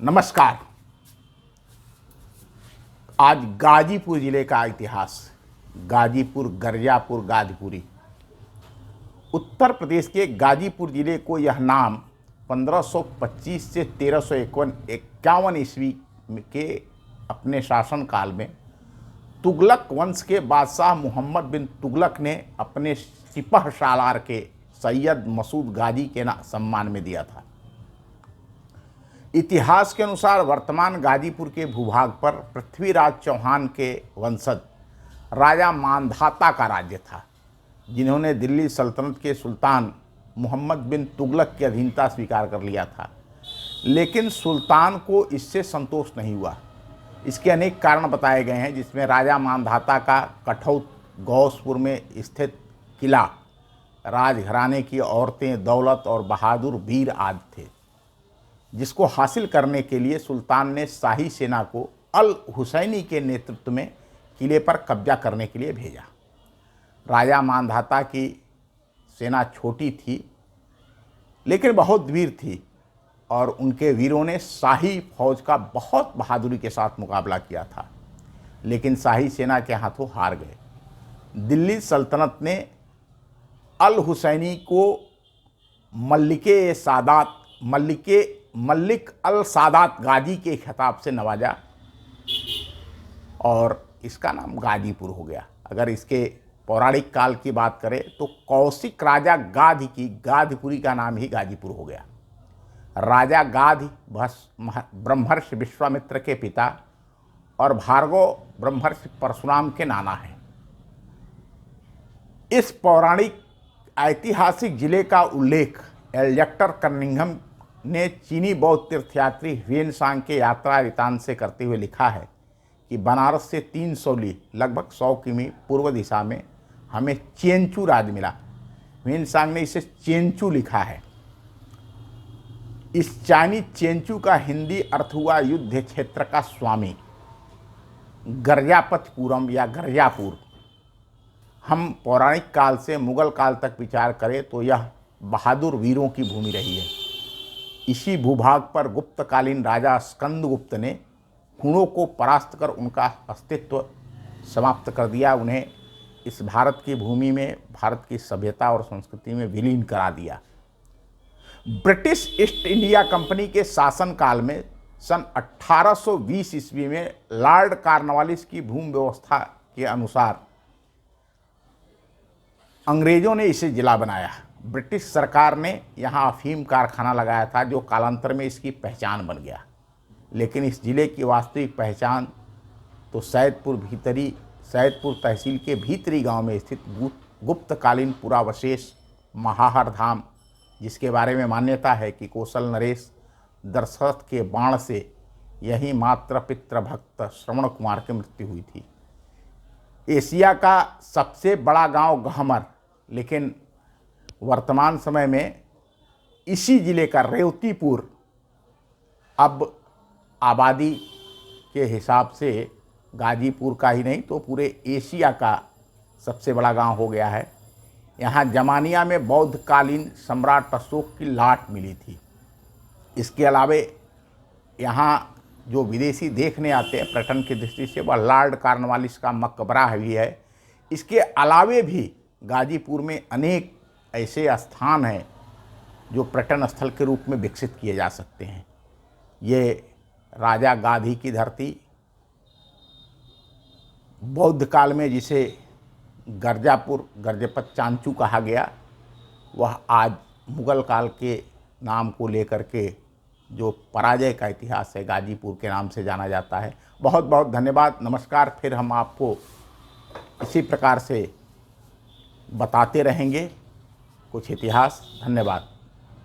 नमस्कार। आज गाजीपुर जिले का इतिहास। गाजीपुर, गर्जापुर, गाजपुरी। उत्तर प्रदेश के गाजीपुर जिले को यह नाम 1525 से 1351 ईस्वी के अपने शासनकाल में तुगलक वंश के बादशाह मोहम्मद बिन तुगलक ने अपने सिपह सालार के सैयद मसूद गाजी के सम्मान में दिया था। इतिहास के अनुसार वर्तमान गाजीपुर के भूभाग पर पृथ्वीराज चौहान के वंशज राजा मांधाता का राज्य था, जिन्होंने दिल्ली सल्तनत के सुल्तान मोहम्मद बिन तुगलक की अधीनता स्वीकार कर लिया था। लेकिन सुल्तान को इससे संतोष नहीं हुआ। इसके अनेक कारण बताए गए हैं, जिसमें राजा मांधाता का कठौत गौसपुर में स्थित किला, राजघराने की औरतें, दौलत और बहादुर वीर आदि थे, जिसको हासिल करने के लिए सुल्तान ने शाही सेना को अल हुसैनी के नेतृत्व में किले पर कब्जा करने के लिए भेजा। राजा मांधाता की सेना छोटी थी लेकिन बहुत वीर थी, और उनके वीरों ने शाही फौज का बहुत बहादुरी के साथ मुकाबला किया था, लेकिन शाही सेना के हाथों हार गए। दिल्ली सल्तनत ने अल हुसैनी को मलिक अल सादात गाजी के खिताब से नवाजा और इसका नाम गाजीपुर हो गया। अगर इसके पौराणिक काल की बात करें तो कौशिक राजा गाधी की गाधपुरी का नाम ही गाजीपुर हो गया। राजा गाधी ब्रह्मर्षि विश्वामित्र के पिता और भार्गव ब्रह्मर्षि परशुराम के नाना हैं। इस पौराणिक ऐतिहासिक जिले का उल्लेख एल्जेक्टर कनिंघम ने चीनी बौद्ध तीर्थयात्री ह्वेनसांग के यात्रा वृत्तांत से करते हुए लिखा है कि बनारस से 300 ली लगभग 100 किमी पूर्व दिशा में हमें चेंचू राज्य मिला। ह्वेनसांग ने इसे चेंचू लिखा है। इस चाइनीज चेंचू का हिंदी अर्थ हुआ युद्ध क्षेत्र का स्वामी, गर्जापतपुरम या गर्जापुर। हम पौराणिक काल से मुगल काल तक विचार करें तो यह बहादुर वीरों की भूमि रही है। इसी भूभाग पर गुप्तकालीन राजा स्कंदगुप्त ने हुणों को परास्त कर उनका अस्तित्व समाप्त कर दिया। उन्हें इस भारत की भूमि में भारत की सभ्यता और संस्कृति में विलीन करा दिया। ब्रिटिश ईस्ट इंडिया कंपनी के शासनकाल में सन 1820 ईस्वी में लॉर्ड कॉर्नवालिस की भूमि व्यवस्था के अनुसार अंग्रेजों ने इसे जिला बनाया। ब्रिटिश सरकार ने यहाँ अफीम कारखाना लगाया था, जो कालांतर में इसकी पहचान बन गया। लेकिन इस जिले की वास्तविक पहचान तो सैदपुर तहसील के भीतरी गांव में स्थित गुप्तकालीन पुरावशेष महाहर धाम, जिसके बारे में मान्यता है कि कौशल नरेश दशरथ के बाण से यही मात्र पितृभक्त श्रवण कुमार की मृत्यु हुई थी। एशिया का सबसे बड़ा गांव गहमर, लेकिन वर्तमान समय में इसी जिले का रेवतीपुर अब आबादी के हिसाब से गाजीपुर का ही नहीं तो पूरे एशिया का सबसे बड़ा गांव हो गया है। यहाँ जमानिया में बौद्धकालीन सम्राट अशोक की लाट मिली थी। इसके अलावे यहाँ जो विदेशी देखने आते हैं पर्यटन की दृष्टि से, वह लॉर्ड कॉर्नवालिस का मकबरा भी है। इसके अलावे भी गाजीपुर में अनेक ऐसे स्थान हैं जो पर्यटन स्थल के रूप में विकसित किए जा सकते हैं। ये राजा गाधी की धरती, बौद्ध काल में जिसे गर्जापुर गर्जपत चांचू कहा गया, वह आज मुगल काल के नाम को लेकर के जो पराजय का इतिहास है गाजीपुर के नाम से जाना जाता है। बहुत बहुत धन्यवाद। नमस्कार। फिर हम आपको इसी प्रकार से बताते रहेंगे कुछ इतिहास। धन्यवाद।